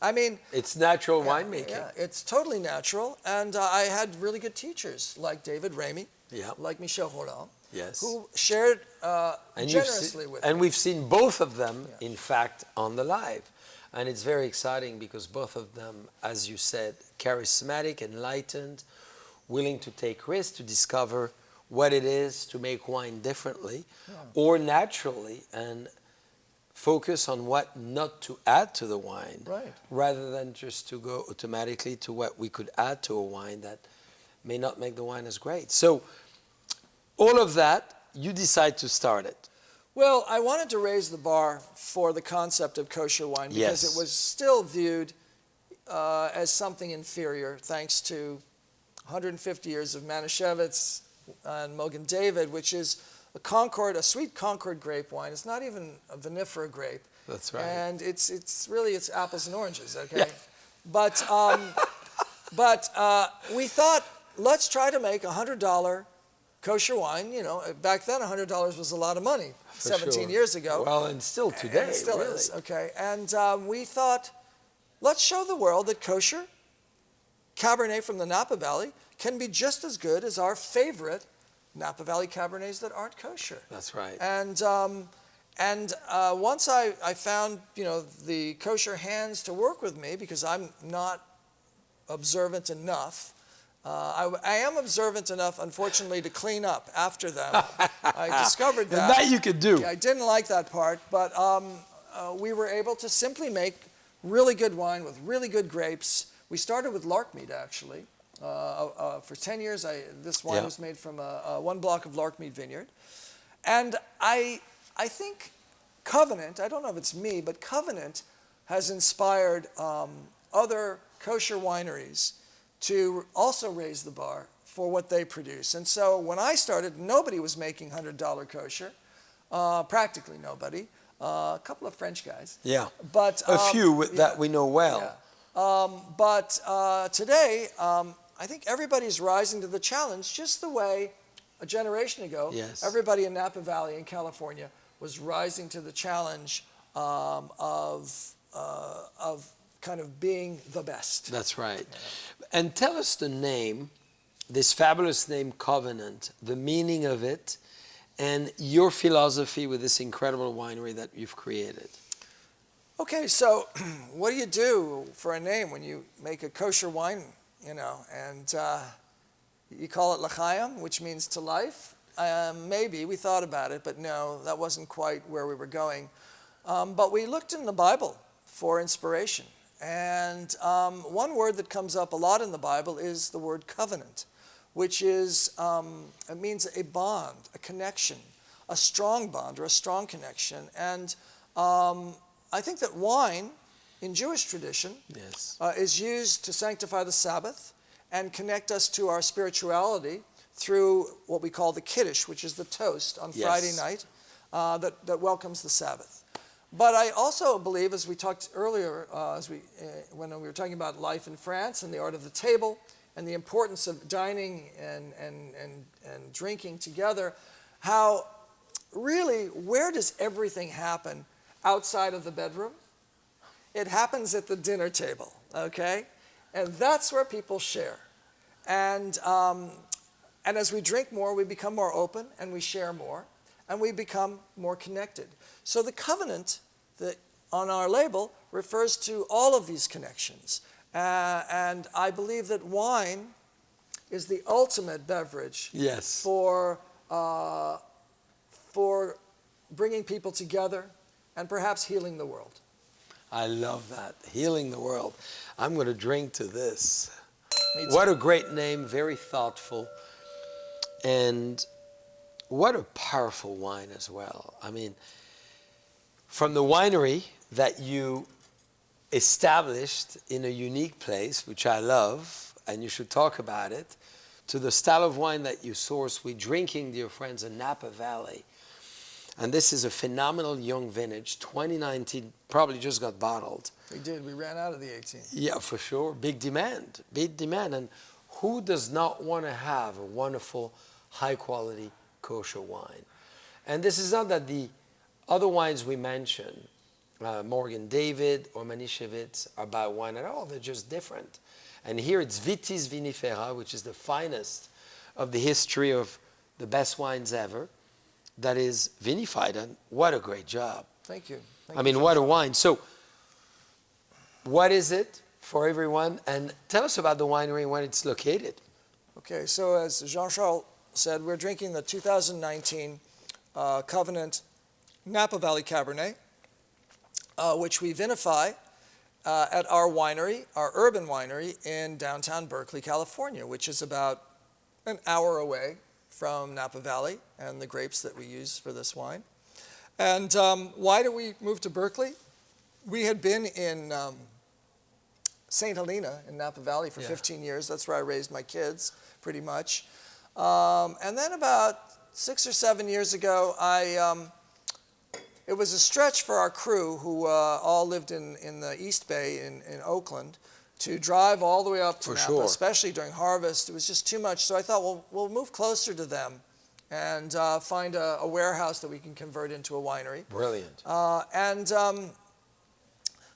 Speaker 2: I mean,
Speaker 1: It's natural winemaking.
Speaker 2: yeah, it's totally natural. And I had really good teachers like David Ramey,
Speaker 1: Yeah.
Speaker 2: like Michel Roland,
Speaker 1: Yes.
Speaker 2: who shared
Speaker 1: And
Speaker 2: generously with
Speaker 1: and
Speaker 2: me.
Speaker 1: we've seen both of them,
Speaker 2: Yeah.
Speaker 1: in fact, on the live. And it's very exciting because both of them, as you said, charismatic, enlightened, willing to take risks to discover what it is to make wine differently or naturally, and focus on what not to add to the wine,
Speaker 2: Right.
Speaker 1: rather than just to go automatically to what we could add to a wine that may not make the wine as great. So all of that, you decide to start it.
Speaker 2: Well, I wanted to raise the bar for the concept of kosher wine because
Speaker 1: Yes.
Speaker 2: it was still viewed as something inferior, thanks to 150 years of Manischewitz and Mogen David, which is a sweet Concord grape wine. It's not even a vinifera grape.
Speaker 1: That's right.
Speaker 2: And it's really apples and oranges, okay?
Speaker 1: Yeah.
Speaker 2: But we thought, let's try to make $100 kosher wine. You know, back then $100 was a lot of money,
Speaker 1: For
Speaker 2: 17
Speaker 1: sure.
Speaker 2: years ago.
Speaker 1: Well, and still today,
Speaker 2: And it still
Speaker 1: really.
Speaker 2: is, okay. And we thought, let's show the world that kosher Cabernet from the Napa Valley can be just as good as our favorite Napa Valley Cabernets that aren't kosher.
Speaker 1: That's right.
Speaker 2: And once I found, the kosher hands to work with me, because I'm not observant enough. I am observant enough, unfortunately, to clean up after them. I discovered that.
Speaker 1: And that you could do.
Speaker 2: Yeah, I didn't like that part, but we were able to simply make really good wine with really good grapes. We started with Larkmead, actually. For 10 years, this wine was made from one block of Larkmead Vineyard. And I think Covenant, I don't know if it's me, but Covenant has inspired other kosher wineries to also raise the bar for what they produce. And so when I started, nobody was making $100 kosher, practically nobody. A couple of French guys.
Speaker 1: Yeah.
Speaker 2: But
Speaker 1: A few that we know well.
Speaker 2: Yeah. But today, I think everybody's rising to the challenge just the way a generation ago,
Speaker 1: Yes.
Speaker 2: everybody in Napa Valley in California was rising to the challenge of kind of being the best.
Speaker 1: That's right. And tell us the name, this fabulous name, Covenant, the meaning of it, and your philosophy with this incredible winery that you've created.
Speaker 2: Okay, so what do you do for a name when you make a kosher wine, and you call it L'chaim, which means to life? Maybe, we thought about it, but no, that wasn't quite where we were going. But we looked in the Bible for inspiration. And one word that comes up a lot in the Bible is the word covenant, which is, it means a bond, a connection, a strong bond or a strong connection. And I think that wine, in Jewish tradition, is used to sanctify the Sabbath and connect us to our spirituality through what we call the Kiddush, which is the toast on Friday night that welcomes the Sabbath. But I also believe, as we talked earlier, when we were talking about life in France and the art of the table and the importance of dining and drinking together, how really, where does everything happen outside of the bedroom? It happens at the dinner table, okay? And that's where people share. And as we drink more, we become more open and we share more. and we become more connected. So the covenant that on our label refers to all of these connections. And I believe that wine is the ultimate beverage
Speaker 1: Yes.
Speaker 2: for bringing people together and perhaps healing the world.
Speaker 1: I love that. Healing the world. I'm going to drink to this.
Speaker 2: Me too.
Speaker 1: What a great name, very thoughtful. And what a powerful wine as well. I mean, from the winery that you established in a unique place, which I love, and you should talk about it, to the style of wine that you source. We're drinking, dear friends, in Napa Valley. And this is a phenomenal young vintage, 2019, probably just got bottled.
Speaker 2: We did. We ran out of the 18.
Speaker 1: Yeah, for sure. Big demand. Big demand. And who does not want to have a wonderful, high-quality kosher wine? And this is not that the other wines we mentioned, Morgan David or Manischewitz, are about wine at all. They're just different. And here it's Vitis Vinifera, which is the finest of the history of the best wines ever, that is vinified. And what a great job.
Speaker 2: Thank you.
Speaker 1: I mean, what a wine. So what is it for everyone? And tell us about the winery and when it's located.
Speaker 2: Okay, so as Jean-Charles said, we're drinking the 2019 Covenant Napa Valley Cabernet, which we vinify at our winery, our urban winery in downtown Berkeley, California, which is about an hour away from Napa Valley and the grapes that we use for this wine. And why did we move to Berkeley? We had been in St. Helena in Napa Valley for 15 years. That's where I raised my kids, pretty much. And then about 6 or 7 years ago, it was a stretch for our crew, who all lived in the East Bay in Oakland, to drive all the way up to Napa, especially during harvest. It was just too much. So I thought, well, we'll move closer to them and find a warehouse that we can convert into a winery.
Speaker 1: Brilliant.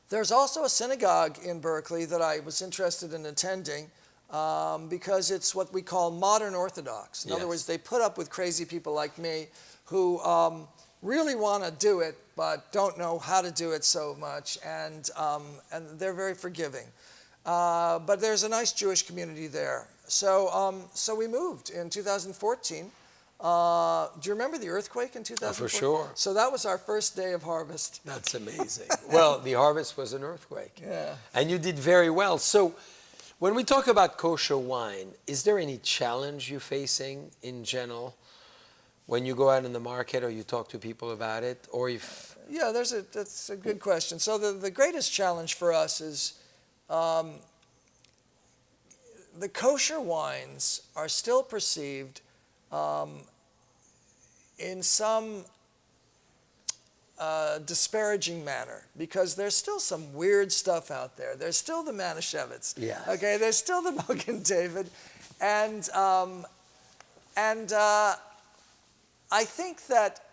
Speaker 2: There's also a synagogue in Berkeley that I was interested in attending because it's what we call modern Orthodox. In other words, they put up with crazy people like me who really want to do it but don't know how to do it so much, and they're very forgiving. But there's a nice Jewish community there. So we moved in 2014. Do you remember the earthquake in 2014?
Speaker 1: For sure.
Speaker 2: So that was our first day of harvest.
Speaker 1: That's amazing. Well, the harvest was an earthquake.
Speaker 2: Yeah.
Speaker 1: And you did very well. So when we talk about kosher wine, is there any challenge you're facing in general when you go out in the market or you talk to people about it? Or if...
Speaker 2: Yeah, that's a good question. So the greatest challenge for us is the kosher wines are still perceived in some disparaging manner, because there's still some weird stuff out there. There's still the Manischewitz.
Speaker 1: Yeah.
Speaker 2: Okay, there's still the Morgan David. And I think that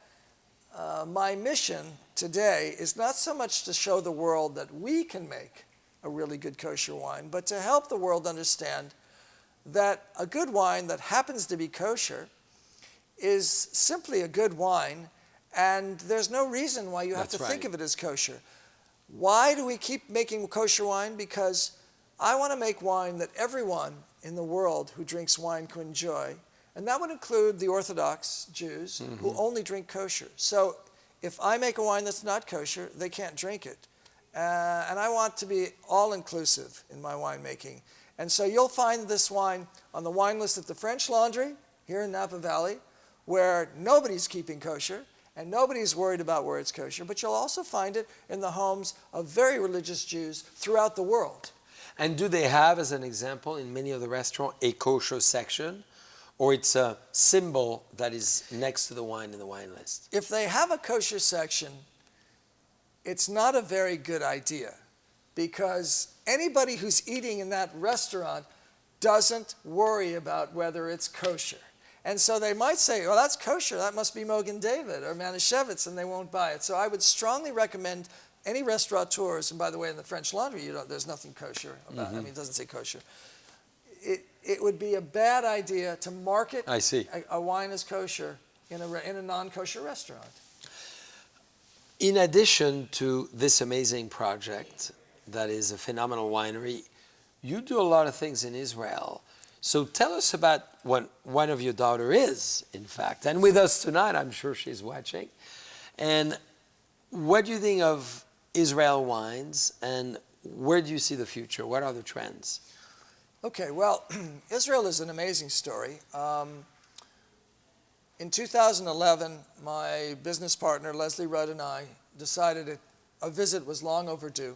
Speaker 2: my mission today is not so much to show the world that we can make a really good kosher wine, but to help the world understand that a good wine that happens to be kosher is simply a good wine, and there's no reason why you have to think of it as kosher. Why do we keep making kosher wine? Because I want to make wine that everyone in the world who drinks wine can enjoy, and that would include the Orthodox Jews who only drink kosher. So if I make a wine that's not kosher, they can't drink it. And I want to be all-inclusive in my winemaking. And so you'll find this wine on the wine list at the French Laundry here in Napa Valley, where nobody's keeping kosher and nobody's worried about where it's kosher. But you'll also find it in the homes of very religious Jews throughout the world.
Speaker 1: And do they have, as an example, in many of the restaurants, a kosher section? Or it's a symbol that is next to the wine in the wine list?
Speaker 2: If they have a kosher section, it's not a very good idea, because anybody who's eating in that restaurant doesn't worry about whether it's kosher. And so they might say, well, that's kosher, that must be Morgan David or Manischewitz, and they won't buy it. So I would strongly recommend any restaurateurs, and by the way, in the French Laundry, there's nothing kosher about it. I mean, it doesn't say kosher. It would be a bad idea to market a wine as kosher in a non-kosher restaurant.
Speaker 1: In addition to this amazing project that is a phenomenal winery, you do a lot of things in Israel. So tell us about what one of your daughter is, in fact, and with us tonight. I'm sure she's watching. And what do you think of Israel wines, and where do you see the future? What are the trends?
Speaker 2: Okay, well, Israel is an amazing story. In 2011, my business partner, Leslie Rudd, and I decided a visit was long overdue.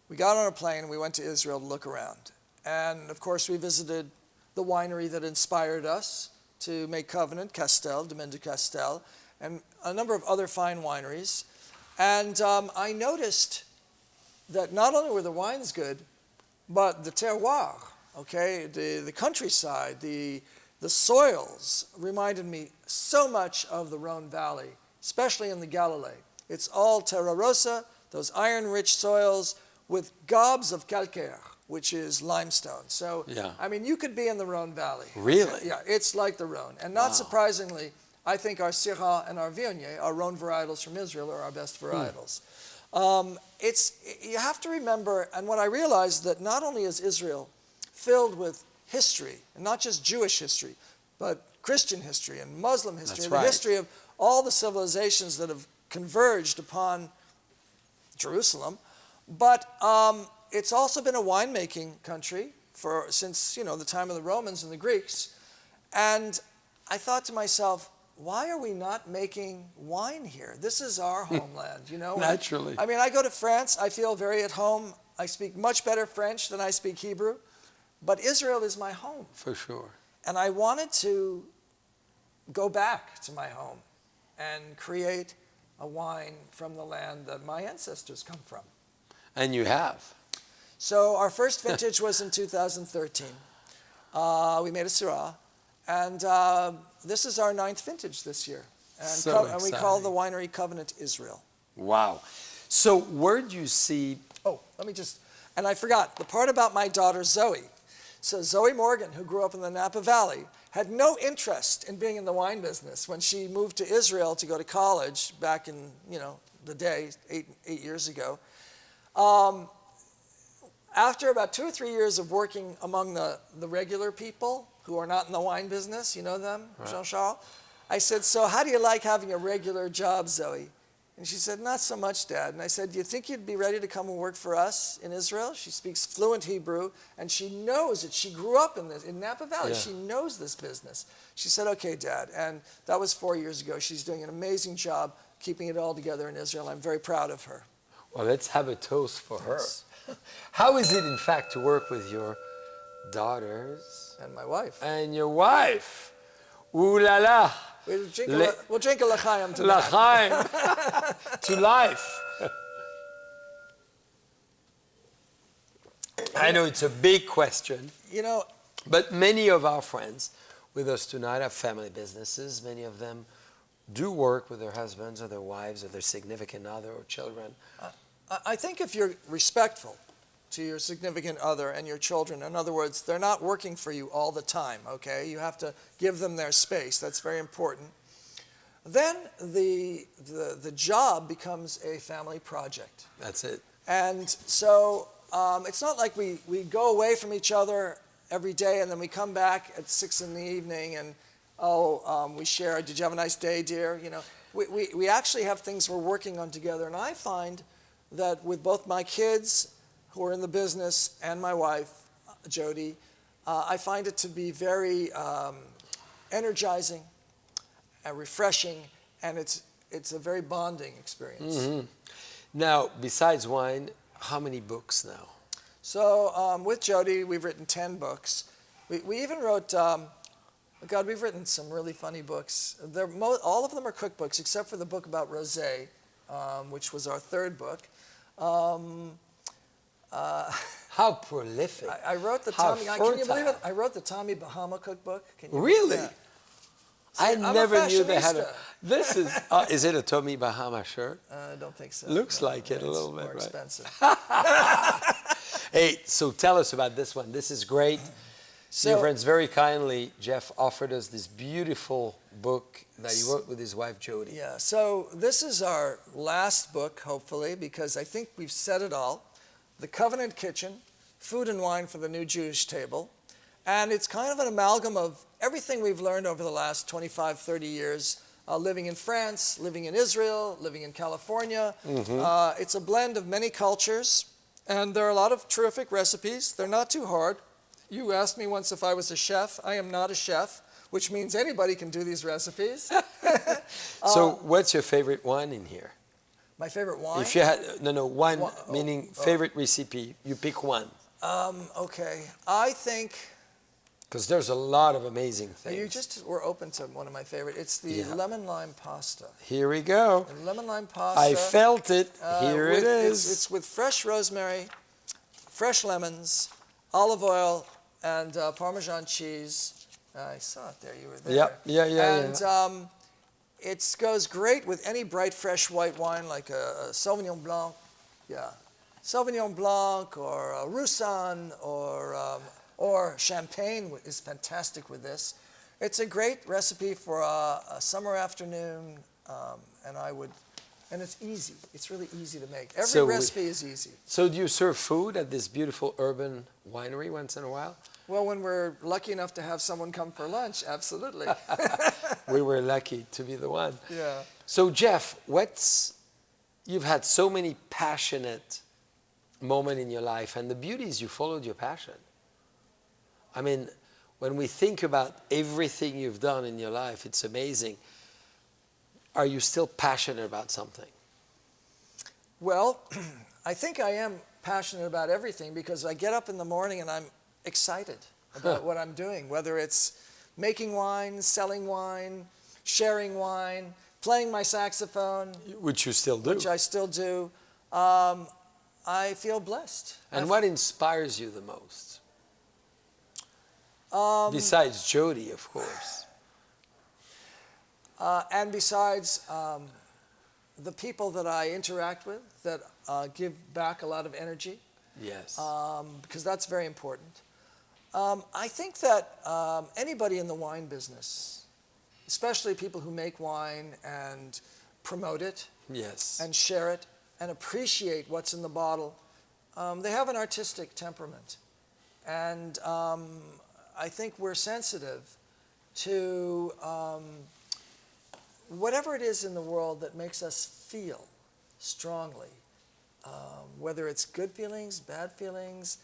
Speaker 2: We got on a plane and we went to Israel to look around. And of course, we visited the winery that inspired us to make Covenant, Castel, Domaine de Castel, and a number of other fine wineries. And I noticed that not only were the wines good, but the terroir, okay, the countryside, the soils reminded me so much of the Rhone Valley, especially in the Galilee. It's all terra rossa, those iron-rich soils with gobs of calcaire, which is limestone. So,
Speaker 1: yeah.
Speaker 2: I mean, you could be in the Rhone Valley.
Speaker 1: Really?
Speaker 2: Yeah, it's like the Rhone. And not surprisingly, I think our Syrah and our Viognier, our Rhone varietals from Israel, are our best varietals. You have to remember, and what I realized, that not only is Israel filled with history, and not just Jewish history, but Christian history and Muslim history, and the history of all the civilizations that have converged upon Jerusalem. But it's also been a winemaking country since the time of the Romans and the Greeks. And I thought to myself, why are we not making wine here? This is our homeland,
Speaker 1: Naturally.
Speaker 2: I mean, I go to France, I feel very at home. I speak much better French than I speak Hebrew. But Israel is my home.
Speaker 1: For sure.
Speaker 2: And I wanted to go back to my home and create a wine from the land that my ancestors come from.
Speaker 1: And you have.
Speaker 2: So our first vintage was in 2013. We made a Syrah. And this is our 9th vintage this year. And we call the winery Covenant Israel.
Speaker 1: Wow. So where do you see...
Speaker 2: Oh, and I forgot, the part about my daughter Zoe. So Zoe Morgan, who grew up in the Napa Valley, had no interest in being in the wine business when she moved to Israel to go to college back in, the day, eight years ago. After about 2 or 3 years of working among the regular people who are not in the wine business, you know them, right. Jean-Charles, I said, so how do you like having a regular job, Zoe? And she said, not so much, Dad. And I said, do you think you'd be ready to come and work for us in Israel? She speaks fluent Hebrew, and she knows it. She grew up in Napa Valley. Yeah. She knows this business. She said, okay, Dad. And that was 4 years ago. She's doing an amazing job keeping it all together in Israel. I'm very proud of her.
Speaker 1: Well, let's have a toast for her. How is it, in fact, to work with your daughters?
Speaker 2: And my wife.
Speaker 1: And your wife. Ooh la la.
Speaker 2: We'll drink a l'chaim tonight.
Speaker 1: L'chaim. To life. I know it's a big question. But many of our friends with us tonight have family businesses. Many of them do work with their husbands or their wives or their significant other or children.
Speaker 2: I think if you're respectful to your significant other and your children, in other words, they're not working for you all the time, okay? You have to give them their space. That's very important. Then the job becomes a family project.
Speaker 1: That's it.
Speaker 2: And so it's not like we go away from each other every day and then we come back at 6 in the evening and, we share, did you have a nice day, dear? We actually have things we're working on together. And I find that with both my kids who are in the business and my wife, Jody, I find it to be very energizing and refreshing, and it's a very bonding experience.
Speaker 1: Mm-hmm. Now, besides wine, how many books now?
Speaker 2: So with Jody, we've written 10 books. We even wrote, we've written some really funny books. All of them are cookbooks, except for the book about rosé, which was our 3rd book.
Speaker 1: How prolific!
Speaker 2: I wrote the Tommy. Can you believe it? I wrote the Tommy Bahama cookbook. Can you
Speaker 1: really?
Speaker 2: See,
Speaker 1: I never knew they had a. This is it a Tommy Bahama shirt?
Speaker 2: I don't think so.
Speaker 1: Looks like it a little bit,
Speaker 2: more
Speaker 1: right?
Speaker 2: Expensive.
Speaker 1: Hey, so tell us about this one. This is great.
Speaker 2: So,
Speaker 1: Dear friends, very kindly, Jeff offered us this beautiful book that he wrote with his wife, Jody.
Speaker 2: yeah, so this is our last book, hopefully, because I think we've said it all. The Covenant Kitchen, Food and Wine for the New Jewish Table. And it's kind of an amalgam of everything we've learned over the last 25, 30 years, living in France, living in Israel, living in California. It's a blend of many cultures, and there are a lot of terrific recipes. They're not too hard. You asked me once if I was a chef. I am not a chef, which means anybody can do these recipes.
Speaker 1: So what's your favorite wine in here?
Speaker 2: My favorite wine?
Speaker 1: If you had, wine,
Speaker 2: Wi-
Speaker 1: meaning favorite recipe, you pick one.
Speaker 2: Okay, I think
Speaker 1: Because there's a lot of amazing things.
Speaker 2: you just were open to one of my favorite. It's the
Speaker 1: Yeah.
Speaker 2: lemon lime pasta.
Speaker 1: Here we go.
Speaker 2: And lemon lime pasta.
Speaker 1: I felt it. Here it
Speaker 2: with-
Speaker 1: is.
Speaker 2: It's with fresh rosemary, fresh lemons, olive oil, and Parmesan cheese. I saw it there. You were there.
Speaker 1: Yep. Yeah.
Speaker 2: And it goes great with any bright, fresh white wine like a Sauvignon Blanc. Yeah. Sauvignon Blanc or a Roussanne or Champagne is fantastic with this. It's a great recipe for a summer afternoon, and it's easy. It's really easy to make. Every recipe is easy.
Speaker 1: So do you serve food at this beautiful urban winery once in a while?
Speaker 2: Well, when we're lucky enough to have someone come for lunch, absolutely.
Speaker 1: We were lucky to be the one.
Speaker 2: Yeah.
Speaker 1: So Jeff, you've had so many passionate moments in your life, and the beauty is you followed your passion. I mean, when we think about everything you've done in your life, it's amazing. Are you still passionate about something?
Speaker 2: Well, I think I am passionate about everything because I get up in the morning and I'm excited about what I'm doing, whether it's making wine, selling wine, sharing wine, playing my saxophone,
Speaker 1: Which you still do.
Speaker 2: which I still do. I feel blessed.
Speaker 1: And what inspires you the most? Besides Jody, of course.
Speaker 2: And besides the people that I interact with that give back a lot of energy,
Speaker 1: Yes.
Speaker 2: because that's very important. I think that anybody in the wine business, especially people who make wine and promote it
Speaker 1: Yes.
Speaker 2: and share it and appreciate what's in the bottle, they have an artistic temperament. And I think we're sensitive to whatever it is in the world that makes us feel strongly, whether it's good feelings, bad feelings,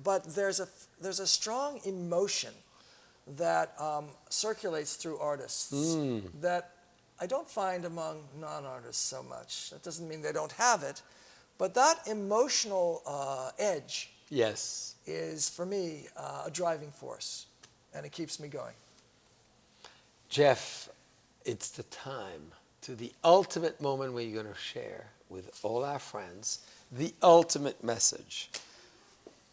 Speaker 2: but there's a strong emotion that circulates through artists that I don't find among non-artists so much. That doesn't mean they don't have it, but that emotional edge
Speaker 1: Yes.
Speaker 2: is, for me, a driving force, and it keeps me going.
Speaker 1: Jeff, it's the time to the ultimate moment where you're going to share with all our friends the ultimate message.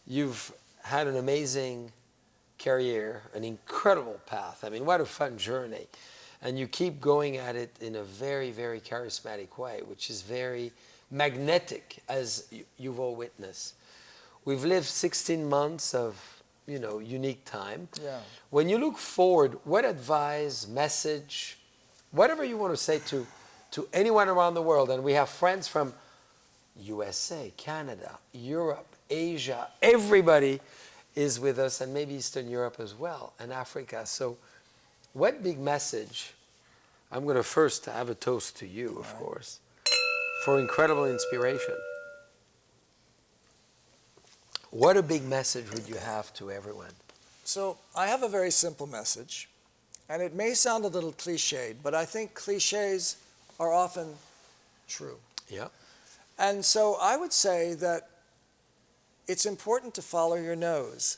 Speaker 1: You've had an amazing career, an incredible path. I mean, what a fun journey. And you keep going at it in a very, very charismatic way, which is very magnetic, as you've all witnessed. We've lived 16 months of, unique time.
Speaker 2: Yeah.
Speaker 1: When you look forward, what advice, message, whatever you want to say to anyone around the world, and we have friends from USA, Canada, Europe, Asia, everybody is with us, and maybe Eastern Europe as well, and Africa. So what big message, I'm going to first have a toast to you, of course, for incredible inspiration. What a big message would you have to everyone?
Speaker 2: So I have a very simple message, and it may sound a little cliched, but I think cliches are often true.
Speaker 1: Yeah.
Speaker 2: And so I would say that it's important to follow your nose,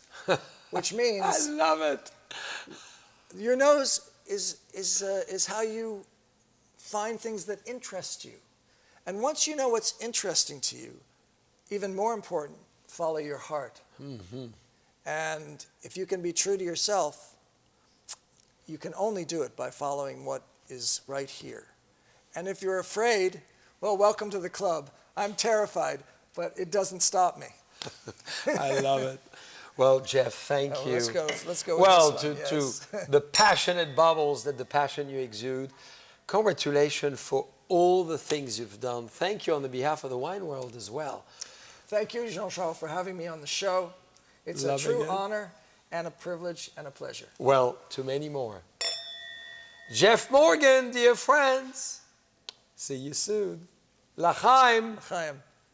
Speaker 2: which
Speaker 1: I
Speaker 2: means
Speaker 1: love it.
Speaker 2: your nose is how you find things that interest you. And once you know what's interesting to you, even more important, follow your heart.
Speaker 1: Mm-hmm.
Speaker 2: And if you can be true to yourself, you can only do it by following what is right here. And if you're afraid, well, welcome to the club. I'm terrified, but it doesn't stop me.
Speaker 1: I love it. Well, Jeff, thank you.
Speaker 2: Let's go.
Speaker 1: Well,
Speaker 2: with this one. Yes.
Speaker 1: to the passionate bubbles, the passion you exude. Congratulations for all the things you've done. Thank you on the behalf of the wine world as well.
Speaker 2: Thank you, Jean-Charles, for having me on the show. It's a true honor and a privilege and a pleasure.
Speaker 1: Well, to many more. Jeff Morgan, dear friends. See you soon. L'chaim.
Speaker 2: L'chaim.